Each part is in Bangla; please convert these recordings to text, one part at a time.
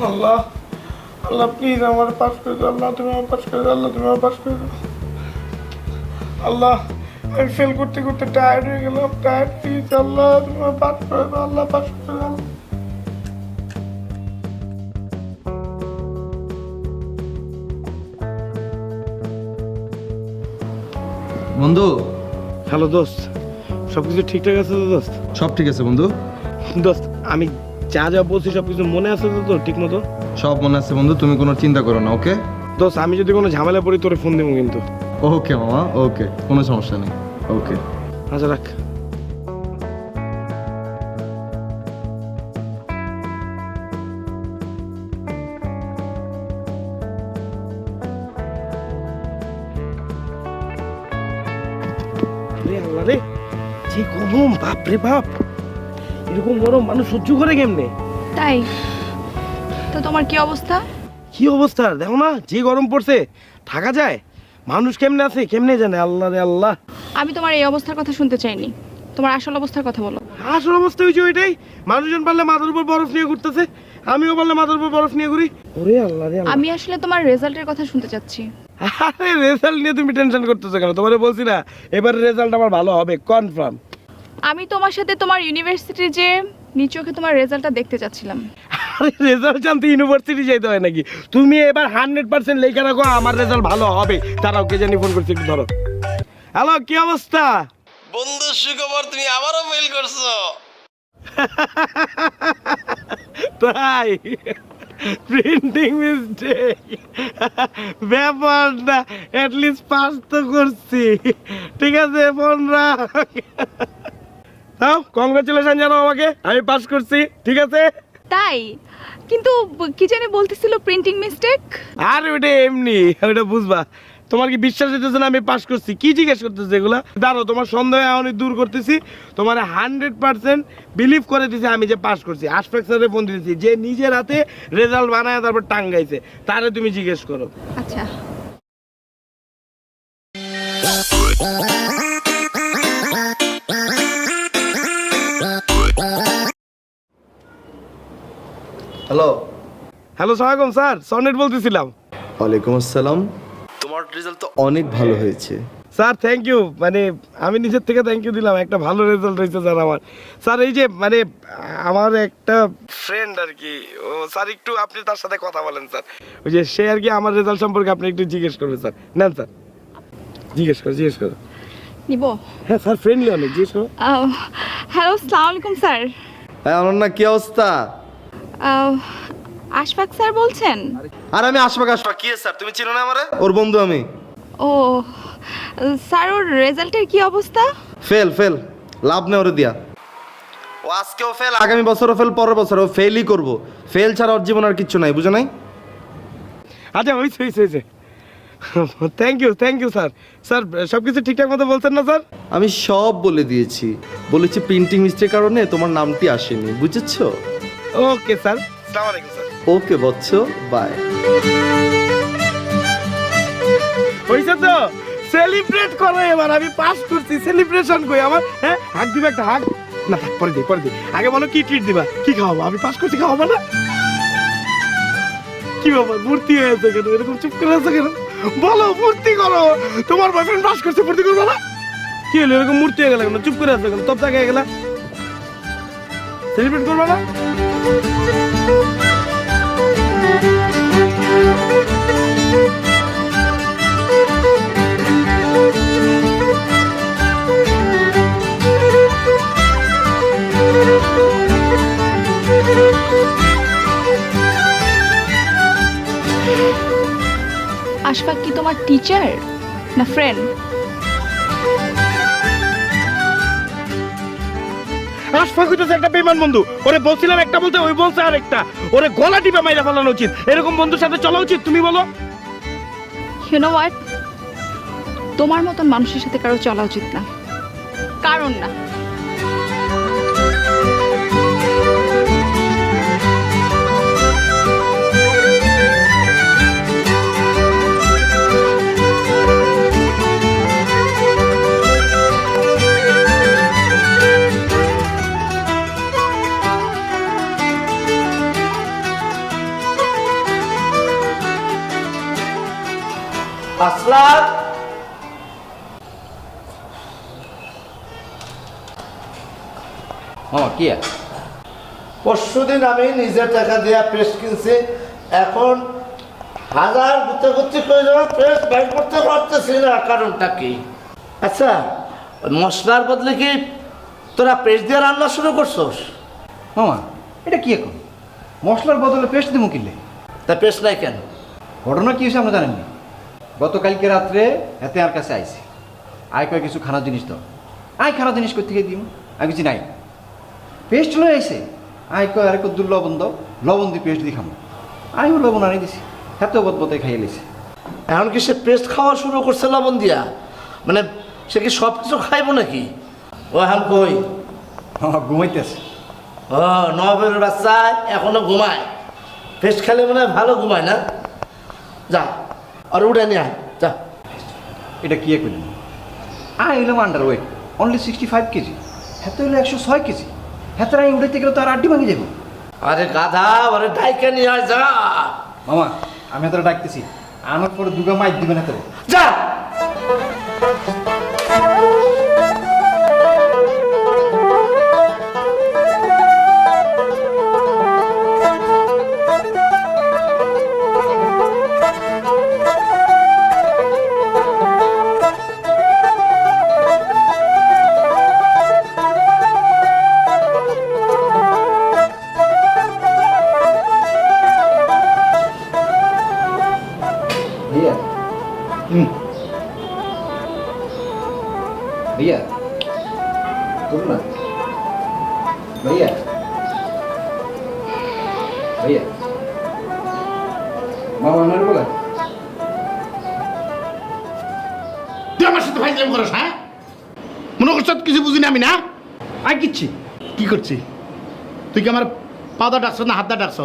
আল্লাহ আল্লাহ প্লিজ আমার পাস করে দাও, আল্লাহ তুমি আমার পাস করে দাও, আল্লাহ তুমি আমার পাস করে দাও। আল্লাহ আমি ফেল করতে করতে টায়ার্ড হয়ে গেলাম, টায়ার্ড প্লিজ আল্লাহ তুমি আমার পাস করে দাও, আল্লাহ পাস করে দাও। বন্ধু, হ্যালো দোস্ত, সব কিছু ঠিকঠাক আছে তো দোস্ত? সব ঠিক আছে বন্ধু। দোস্ত আমি যা যা বলছি সব কিছু মনে আছে তো তোর ঠিক মতো? সব মনে আছে বন্ধু, তুমি কোনো চিন্তা করো না। ওকে দোস্ত আমি যদি কোনো ঝামেলা পড়ি তোরে ফোন দেবো কিন্তু। ওকে মামা, ওকে, কোনো সমস্যা নেই। ওকে আচ্ছা রাখ। রে আল্লাহ রে, যে গরম, বাপ রে বাপ, এরকম গরম মানুষ সহ্য করে কেমনে? তাই তো তোমার কি অবস্থা? কি অবস্থা দেখো না, যে গরম পড়ছে, থাকা যায়? মানুষ কেমনে আছে কেমনে জানে, আল্লাহ রে আল্লাহ। আমি তোমার এই অবস্থার কথা শুনতে চাইনি, তোমার আসল অবস্থার কথা বলো। আসল অবস্থা হয়েছে ওইটাই, মানুষজন পারলে মাথার উপর বরফ নিয়ে ঘুরতেছে, আমিও পারলে মাথার উপর বরফ নিয়ে ঘুরি। ওরে আল্লাহ রে আল্লাহ। আমি আসলে তোমার রেজাল্টের কথা শুনতে চাচ্ছি। আরে রেজাল্ট নিয়ে তুমি টেনশন করতেছো কেন? তোমারে বলছি না এবার রেজাল্ট আমার ভালো হবে কনফার্ম। আমি তোমার সাথে তোমার ইউনিভার্সিটির যে নিজ চোখে তোমার রেজাল্টটা দেখতে চাচ্ছিলাম। আরে রেজাল্ট জানতে ইউনিভার্সিটি যেতে হয় নাকি? তুমি এবার 100% লেখা রাখো আমার রেজাল্ট ভালো হবে। তারাও কে জানি ফোন করছে, একটু ধরো। হ্যালো, কি অবস্থা? বন্ধু সুখবর, তুমি আবারও ফেল করছো। তাই? প্রিন্টিং মিস্টেক ব্যাপার না, অ্যাটলিস্ট পাস তো করছি। ঠিক আছে, ফোন রাখ। তাও কংগ্রাচুলেশন জানাও আমাকে, আমি পাস করছি। ঠিক আছে? তাই? কিন্তু কি জানি বলতেছিল প্রিন্টিং মিস্টেক। আর ওটা এমনি, ওটা বুঝবা। তোমার কি বিশ্বাস হইতেছে না আমি পাস করছি? কি জিজ্ঞেস করতেছে এগুলা? দাঁড়ো, তোমার সন্দেহ আমি দূর করতেছি। তোমার 100% বিলিভ করে দিছি আমি যে পাস করছি। আশফাক স্যারের ফোন দিয়েছি, যে নিজের হাতে রেজাল্ট বানায় তারপর টাঙ্গাইছে, তারে তুমি জিজ্ঞেস করো। আচ্ছা হ্যালো। হ্যালো সালাম স্যার, সনেট বলতেছিলাম। ওয়ালাইকুম আসসালাম। তোমার রেজাল্ট তো অনেক ভালো হয়েছে স্যার থ্যাংক ইউ, মানে আমি নিজের থেকে থ্যাংক ইউ দিলাম, একটা ভালো রেজাল্ট হয়েছে স্যার আমার। স্যার এই যে মানে আমার একটা ফ্রেন্ড আর কি, ও স্যার একটু আপনি তার সাথে কথা বলেন স্যার, ওই যে সে আর কি আমার রেজাল্ট সম্পর্কে আপনি একটু জিজ্ঞেস করবেন স্যার। নেন স্যার, জিজ্ঞেস করো। নিব। হ্যাঁ স্যার, ফ্রেন্ডলি অনেক, জিজ্ঞেস করো। হ্যালো, আসসালামু আলাইকুম স্যার। হ্যাঁ অনন্যা, কি অবস্থা? আশফাক স্যার বলছেন? আর আমি আশফাক। কি স্যার, তুমি চিনো না আমারে? ওর বন্ধু আমি। ও স্যার, ওর রেজাল্টের কি অবস্থা? ফেল, লাভ নেই ওরে দিয়া। ও আজকেও ফেল, আগামী বছরও ফেল, পরের বছর ও ফেলই করবো। ফেল ছাড়া ওর জীবন আর কিচ্ছু নাই, বুঝো নাই? আচ্ছা হয়েছে। Thank you sir. স্যার সব কিছু ঠিকঠাক মতো বলছেন না স্যার? আমি সব বলে দিয়েছি, বলেছি প্রিন্টিং মিস্টেকের কারণে তোমার নামটি আসেনি, বুঝেছো? ওকে স্যার, আসসালামু আলাইকুম স্যার। Okay Bachchon, by. হয়েছে তো, সেলিব্রেট করো এবার, আমি পাস করছি। সেলিব্রেশন কই আমার? হ্যাঁ, হাক দিবে একটা, হাক না থাক, পরে দিই। আগে বলো কি ট্রিট দিবা, কি খাওয়াবো? আমি পাস করছি, খাওয়াবো না? কি ব্যাপার, মূর্তি হয়েছে কেন? এরকম চুপ করে আছে কেন? বলো, মূর্তি করো। তোমার বয়ফ্রেন্ড পাস করছে, মূর্তি করবো না? কি হলো, এরকম মূর্তি হয়ে গেল কেন? চুপ করে আছে কেন? তপ হয়ে গেলা, সেলিব্রেট করবো না? আশফাক কি তোমার টিচার না ফ্রেন্ড? আশফাক হইতেছে একটা বেমান বন্ধু। ওরে বলছিলাম একটা বলতে, ওই বলছে আরেকটা। ওরে গলা টিপে মাইরা ফেলানো উচিত। এরকম বন্ধুর সাথে চলা উচিত? তুমি বলো। ইউ নো হোয়াট, তোমার মতন মানুষের সাথে কারো চলা উচিত না, কারণ না। আসলাম, কি পরশুদিন আমি নিজের টাকা দিয়া প্রেস কিনছি, এখন হাজার গুতে করে যখন প্রেস বাইর করতে পারতেছি না, কারণটা কি? আচ্ছা, মশলার বদলে কি তোরা প্রেস দিয়ে রান্না শুরু করছস? মামা এটা কি এখন? মশলার বদলে পেস্ট দেবো কিনলে? তা প্রেস নাই কেন? ঘটনা কি হয়েছে আমরা জানেননি। গতকালকে রাত্রে এতে আর কাছে আইসি, আয় কয় কিছু খানা জিনিস দাও। আয় খানা জিনিস করতে গিয়ে দিম, আমি কিছু নাই পেস্ট লয়ে আইসে। আয় কয় আর কদ্দুর লবণ দাও, লবণ দিয়ে পেস্ট দিয়ে খাবো। আমিও লবণ আনি দিছি, এত বদবতে খাইয়ে লিছে। এখন কি সে পেস্ট খাওয়া শুরু করছে লবণ দিয়া? মানে সে কি সব কিছু খাইব নাকি? ও এখন কই? ঘুমাইতেছে। ও নবের বাচ্চা এখনো ঘুমায়? পেস্ট খেলে মনে হয় ভালো ঘুমায় না? যা আর উঠে নিয়ে আয়, যা। এটা কি করলেন? আয় হইলাম আন্ডার ওয়েট, অনলি 65 কেজি। হেতে হইলো 106 কেজি। হেতে আমি উঠাইতে গেলে তো আর 8টি ভাঙে যাবো। আরে গাধা, আরে ডাইকে নিয়ে আয়, যা। মামা আমি হাতে ডাকতেছি, আনার পরে দুগা মাইক দিবেন হাতে। যা। भैया भैया सुनो ना भैया भैया मामा ने बोला তুই আমার সাথে ফাইজলাম করস? হ্যাঁ, মনে করছ কিছু বুঝি না আমি? না আই কিচ্ছি কি করছি? তুই কি আমার পাদা ডাকছ না হাতটা ডাকছ?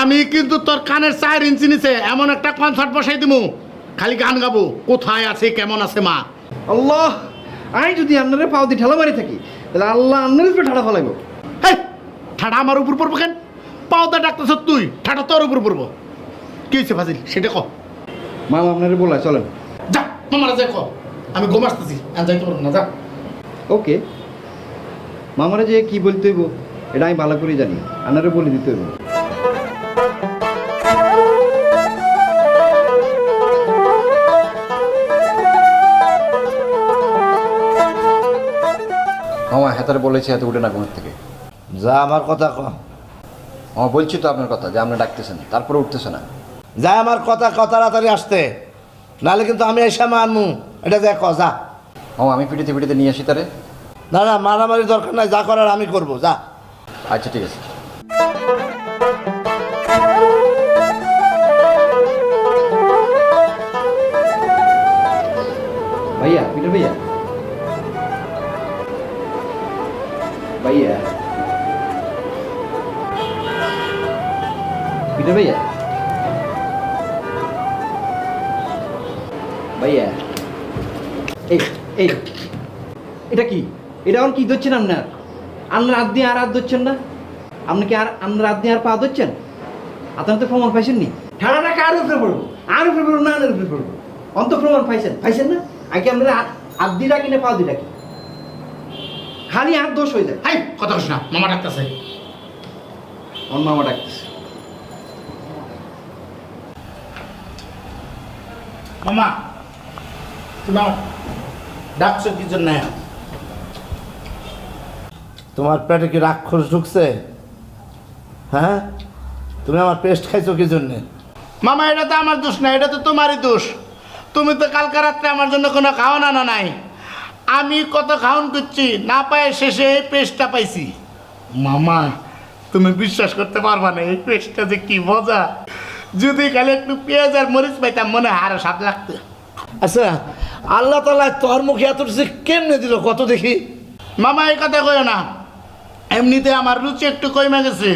আমি কিন্তু তোর কানের 4 ইঞ্চি নিচে এমন একটা কনসার্ট বসাই দিমু, খালি গান গাবো, কোথায় আছে কেমন আছে মা। আল্লাহ আই যদি আপনারে পাও দি ঠেলা মারি থাকি তাহলে আল্লাহ আপনার উপরে ঠাড়া ফেলাইব। হেই, ঠাডা আমার উপর পড়বো কেন? পাওদা ডাকতেছ তুই, ঠাডা তোর উপর পড়বো। কি হয়েছে ফাজিল, সেটা ক। মামা আপনারে বলা চলেন। যা মামারা যাই ক, আমি ঘুম আসতেছি, আর যাইতে পারবো না, যা। ওকে মামারে যে কি বলতে হইব এটা আমি ভালো করে জানি, আপনারে বলে দিতে হইব। মামা হেতারে বলেছে এত উঠে না ঘুমের থেকে। যা, আমার কথা ক। মামা বলছি তো আপনার কথা যে আপনি ডাকতেছেন, তারপরে উঠতেছে না। যা, আমার কথা তাড়াতাড়ি আসতে, নাহলে কিন্তু আমি এসে মানমু। এটা দেখ, যা। মামা আমি পিটিতে পিটিতে নিয়ে আসি তারে। না না, মারামারি দরকার নাই, যা করার আমি করব, যা। আচ্ছা ঠিক আছে। भैया पीटर भैया भैया पीटर भैया भैया এই এই এটা কি? এটা এখন কি ধরছেন আপনার? আপনার হাত দিয়ে আর হাত ধরছেন না? আপনি কি আর আপনার হাত দিয়ে আর পা ধরছেন? আপনার তো প্রমাণ পাইছেন নি? ঠাড়াটা কার উপরে পড়বো? আর উপরে পড়বো না আনের উপরে পড়বো? অন্ত প্রমাণ পাইছেন না? আগে আপনার হাত দিয়ে রাখি না পা দিয়ে রাখি? খালি হাত দোষ হয়ে যায়। হাই, কথা কস না, মামা ডাকতেছে। অন্য মামা ডাকতেছে। মামা তুমি ডাকছো কি জন্য? তোমার পেটে কি রাক্ষস ঢুকছে? হ্যাঁ, তুমি আমার পেস্ট খাইছো কি জন্যে? মামা এটা তো আমার দোষ না, এটা তো তোমারই দোষ। তুমি তো কালকে রাত্রে আমার জন্য কোনো খাওয়ান আনা নাই। আমি কত খাওয়ান করছি, না পায়ে শেষে এই পেস্টটা পাইছি। মামা তুমি বিশ্বাস করতে পারবা না, এই পেস্টটা যে কি মজা। যদি খালি একটু পেঁয়াজ আর মরিচ পাইতাম মনে হয় আরো স্বাদ লাগতো। আচ্ছা, আল্লাহ তাআলা তোর মুখে এত কিছু কেমনে দিল কত দেখি? মামা এই কথা কইও না, এমনিতে আমার রুচি একটু কমে গেছে।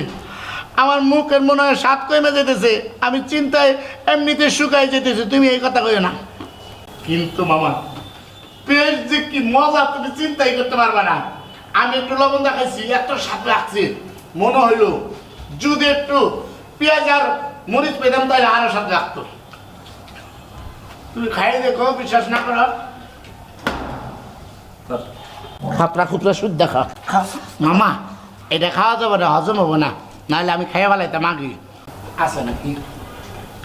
আমার মুখের মনে হয় স্বাদ কমে যেতেছে, আমি চিন্তায় এমনিতে শুকাই যেতেছে। তুমি এই কথা কইও না। কিন্তু মামা পেস্ট যে কি মজা তুমি চিন্তাই করতে পারবে না। আমি একটু লবণ দেখাইছি, এত স্বাদ লাগছে, মনে হইলো যদি একটু পেঁয়াজ আর মরিচ পেতাম তাহলে আরো স্বাদ লাগতো। তুমি খাই দেখো, বিশ্বাস না করো। খাপড়া খুপড়া শুদ্ধ খা। মামা এটা খাওয়া যাবে না, হজম হবো না, নাহলে আমি খাইয়া ফেলাইতাম আগে। আছে নাকি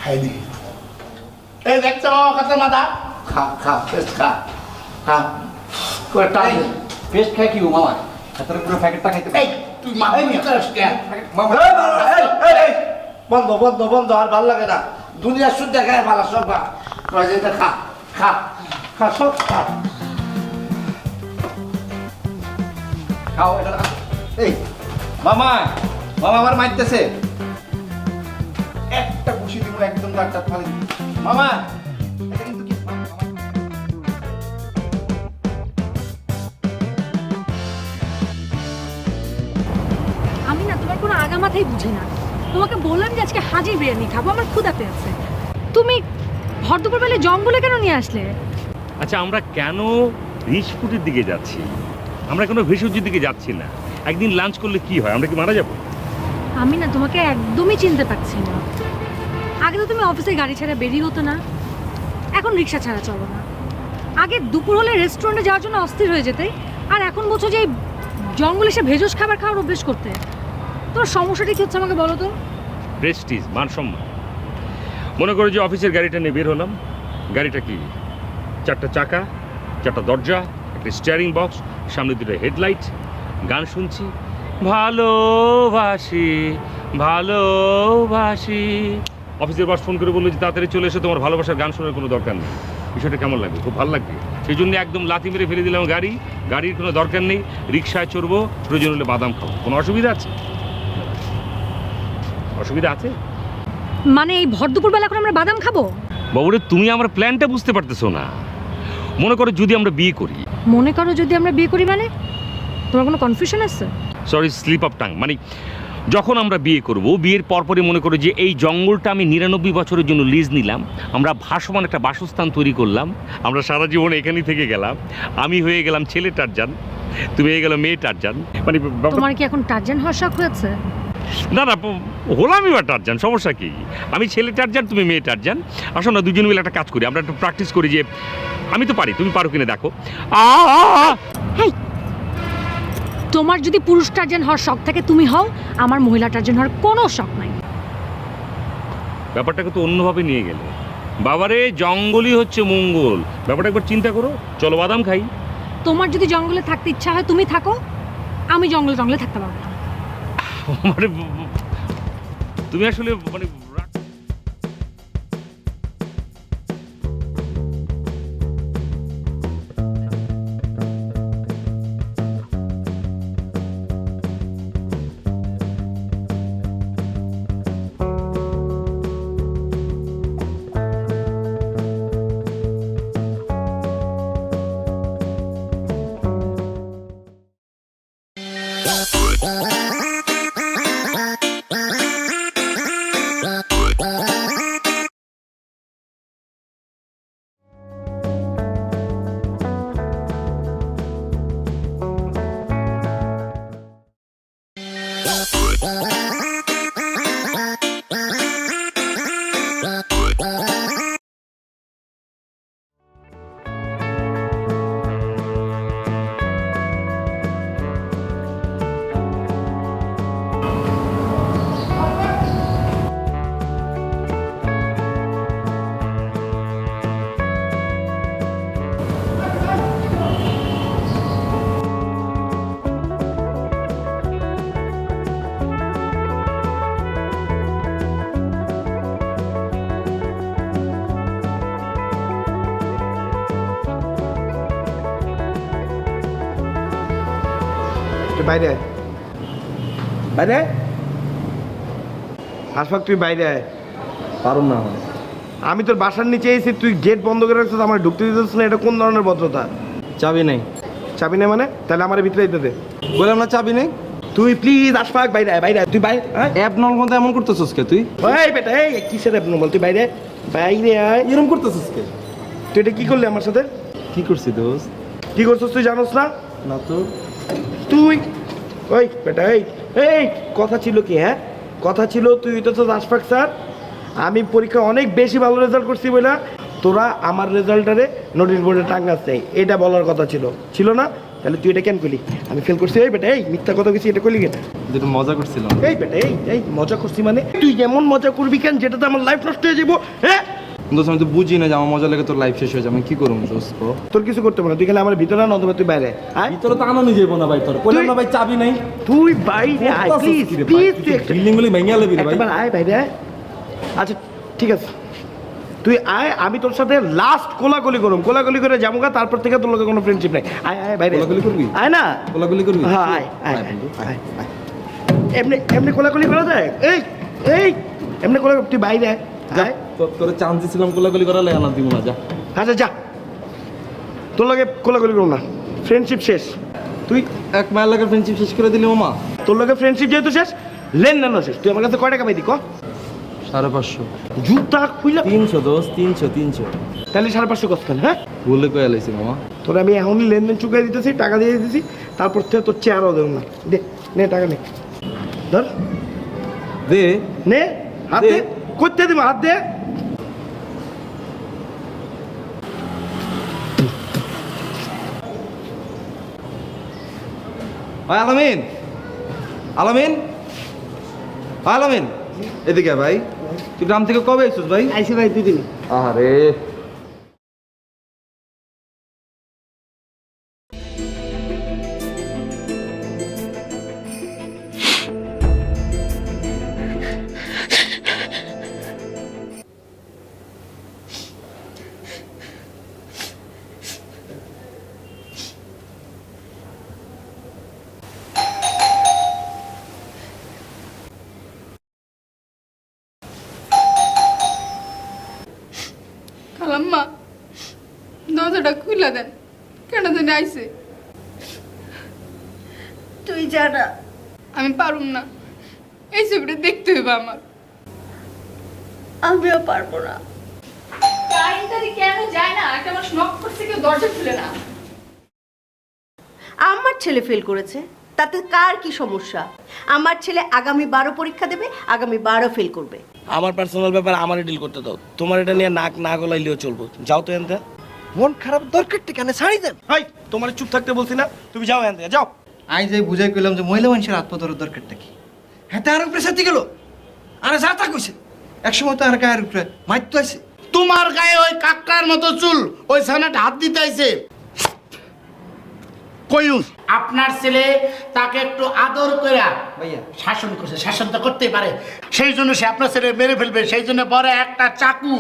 খাই দিই। এই দেখছো মামা কত মাথা। খা খা পেস্ট খা খা করে টান দে। পেস্ট খাই কি গো মামা? এত পুরো প্যাকেটটা খাইতে এই তুই মাথা নিয়ে আসিস কেন? মামা বন্ধ বন্ধ বন্ধ, আর ভালো লাগে না। দুনিয়া শুদ্ধ খায় ভালো সব খা। কয় যে এটা খা খা খা সব খা। খাও এটা। এই মামা, মামা আমার মারতেছে। একটা বসি দিব একদম ডাক্তার ফালি। মামা এটা কিন্তু কি মামা? আমি না তোমার কোনো আগা মাথায় বুঝি না। তোমাকে বললাম যে আজকে হাজির বিরিয়ানি খাবো, আমার ক্ষুধা পেয়েছে। তুমি ভর দুপুরবেলা জঙ্গলে কেন নিয়ে আসলে? আচ্ছা, আমরা কেন রিচ ফুডের দিকে যাচ্ছি? আমরা কোনো ভেষজের দিকে যাচ্ছি না। একদিন লাঞ্চ করলে কি হয়, আমরা কি মারা যাব? আমি না তোমাকে একদমই চিনতে পারছি না। আগে তো তুমি অফিসে গাড়ি ছাড়া বেরিয়ে হতো না, এখন রিক্সা ছাড়া চলো না। আগে দুপুর হলে রেস্টুরেন্টে যাওয়ার জন্য অস্থির হয়ে যেতে, আর এখন বলছো যে এই জঙ্গলে এসে ভেষজ খাবার খাওয়ার অভ্যেস করতে। তোমার সমস্যাটা কি হচ্ছে আমাকে বলো তো? প্রেস্টিজ, মান সম্মান। মনে করো যে অফিসের গাড়িটা নিয়ে বের হলাম। গাড়িটা কি? 4টা চাকা, 4টা দরজা, একটা স্টিয়ারিং বক্স, সামনে 2টা হেডলাইট। গান শুনছি, ভালোবাসি ভালোবাসি। অফিসের বস ফোন করে বললো যে তাড়াতাড়ি চলে এসে, তোমার ভালোবাসার গান শোনার কোনো দরকার নেই। বিষয়টা কেমন লাগবে? খুব ভালো লাগবে। সেই জন্য একদম লাথি মেরে ফেলে দিলাম গাড়ি। গাড়ির কোনো দরকার নেই, রিক্সায় চড়বো, প্রয়োজন হলে বাদাম খাবো। কোনো অসুবিধা আছে? অসুবিধা আছে? মানে এই ভর দুপুরবেলা এখন আমরা বাদাম খাবো? বাবুরে, তুমি আমার প্ল্যানটা বুঝতে পারতেছো না। মনে করো যদি আমরা বিয়ে করি। মনে করো যদি আমরা বিয়ে করি মানে? তোমার কোনো কনফিউশন আছে? Sorry, slip of tongue. মানে যখন আমরা বিয়ে করব, বিয়ের পরপরই মনে করো যে এই জঙ্গলটা আমি 99 বছরের জন্য লিজ নিলাম, আমরা ভাসমান একটা বাসস্থান তৈরি করলাম, আমরা সারা জীবন এখানেই থেকে গেলাম। আমি হয়ে গেলাম ছেলে টারজান, তুমি হয়ে গেল মেয়ে টারজান। মানে তোমার কি এখন টারজান হওয়ার শখ হয়েছে? না না, হলামই বা টারজান, সমস্যা কি? আমি ছেলে টারজান, তুমি মেয়ে টারজান। আসো না, দুজন মিলে একটা কাজ করি, আমরা একটু প্র্যাকটিস করি। যে আমি তো পারি, তুমি পারো কিনা দেখো। হেই, তোমার যদি পুরুষ টারজান হওয়ার শখ থাকে তুমি হও, আমার মহিলা টারজান হওয়ার কোনো শখ নাই। ব্যাপারটাকে তো অন্যভাবে নিয়ে গেলে। বাবারে, জঙ্গলই হচ্ছে মঙ্গল। ব্যাপারটা একবার চিন্তা করো। চলো বাদাম খাই। তোমার যদি জঙ্গলে থাকতে ইচ্ছা হয় তুমি থাকো, আমি জঙ্গলে থাকতে পারবো না। মানে তুমি আসলে মানে তুই বাইরে আয়, বাইরে আয়। আশফাক তুই বাইরে আয়। পারুন না আমার। আমি তোর বাসার নিচে এসে তুই গেট বন্ধ করে রাখছিস, আমার ঢুকতে দিতেছিস না, এটা কোন ধরনের ভদ্রতা? চাবি নেই। চাবি নেই মানে? তাহলে আমার ভিতরে দিতে দে। বললাম না চাবি নেই। তুই প্লিজ আশফাক বাইরে আয়, বাইরে আয়, তুই বাইরে আয়। অ্যাপ নল মধ্যে এমন করতেছিস কে তুই? এই বেটা, এই কিসের অ্যাপ বল, তুই বাইরে আয়, বাইরে আয়। এরকম করতেছিস কে? তুই এটা কি করলি আমার সাথে? কি করছি দোস্ত? কি করছিস তুই জানোস না? না তো। তুই ওই বেটা, এই এই কথা ছিল কি? হ্যাঁ কথা ছিল, তুই তো আশফাক স্যার, আমি পরীক্ষা অনেক বেশি ভালো রেজাল্ট করছি বলে তোরা আমার রেজাল্টারে নোটিশ বোর্ডে টাঙ্গাচ্ছে, এটা বলার কথা ছিল, ছিল না? তাহলে তুই এটা কেন করলি? আমি ফেল করছি। এই বেটা, এই মিথ্যা কথা কিছু এটা করলি কেন? যেটা মজা করছিলাম। এই বেটা, এই এই মজা করছি মানে? তুই এমন মজা করবি কেন যেটাতে আমার লাইফ নষ্ট হয়ে যাবো? হ্যাঁ দোস্ত আমি তো বুঝি না যে আমার মজা লেগে তোর লাইফ শেষ হয়ে যাবে, আমি কি করবো দোস্ত? তোর কিছু করতে পারে, তুই খালি আমার ভিতরে না, অথবা তুই বাইরে আয়। ভিতরে তো আনানো যাবো না ভাই, তোর বললাম না ভাই চাবি নাই। তুই বাইরে আয় প্লিজ, প্লিজ তুই একটা বিল্ডিং গুলি ভেঙে আলবি রে ভাই। একবার আয় বাইরে আয়। আচ্ছা ঠিক আছে, তুই আয়, আমি তোর সাথে লাস্ট কোলাকুলি করুম, কোলাকুলি করে যাবো গা, তারপর থেকে তোর লোকের কোনো ফ্রেন্ডশিপ নাই। আয় আয় বাইরে। কোলাকুলি করবি? আয় না। কোলাকুলি করবি? হ্যাঁ আয় আয় আয় আয়। এমনি এমনি কোলাকুলি করা যায়? এই এই এমনি কোলা, তুই বাইরে আয়। যা, আয়। তোর চান্স দিছিলাম কোলাকুলি করালে আনা দিব না, যা। আচ্ছা যা, তোর লগে কোলাকুলি করুম না, ফ্রেন্ডশিপ শেষ। তুই এক মায়ের লাগে ফ্রেন্ডশিপ শেষ করে দিলি মামা। তোর লগে ফ্রেন্ডশিপ যেহেতু শেষ, লেনদেনও শেষ। তুই আমার কাছে কয় টাকা পাইতি ক? 550। জুতা খুইলা 300 দোস্ত, 300। তাহলে 550 কষ্ট, হ্যাঁ? বলে কয়ে লাইছি মামা। তোর আমি এখনই লেনদেন চুকাই দিতেছি, টাকা দিয়ে দিতেছি, তারপর থেকে তোর চেয়ারও দেব না। দে নে টাকা নে, ধর দে। নে, হাত দে। দে। করতে দিব, হাত দে। ভাই আলামিন, আলামিন, ভাই আলামিন, এদিকে ভাই। তুই গ্রাম থেকে কবে আইছিস ভাই? আইসি ভাই 2 দিন। আরে খালাম্মা, দরজাটা খুলে দেন, কেন জানি আইছে। তুই জানা আমি পারুম না, এই ছবিটা দেখতে হইবে আমার। আমিও পারবো না। কারেন্টারি কেন যায় না? একটা মানুষ নক করছে, কেউ দরজা খুলে না। আমার ছেলে ফেল করেছে, তাতে কার কি সমস্যা? আমার ছেলে আগামী 12 পরীক্ষা দেবে, আগামী 12 ফেল করবে। আমার পার্সোনাল ব্যাপার আমারই ডিল করতে দাও, তোমার এটা নিয়ে নাক না গলাইলেও চলবো। যাও তো এনতে। মন খারাপ দরকারটা কেন? ছাড়ি দেন। হাই, তোমার চুপ থাকতে বলছি না? তুমি যাও এনতে, যাও। আমি যে বুঝাই কইলাম যে মহিলা মানুষের আত্মধরের দরকারটা কি? হ্যাঁ আর উপরে সাথে গেল, আরে যা তা কইছে। একসময় তো আর গায়ের উপরে মাইতো আছে। তোমার গায়ে ওই কাকটার মতো চুল, ওই সানাটা হাত দিতে আইছে। কইউস আপনার ছেলে তাকে একটু আদর কইরা ভাইয়া শাসন করছে, শাসন তো করতেই পারে, সেই জন্য সে আপনার ছেলে মেরে ফেলবে, সেই জন্য বড় একটা চাকু।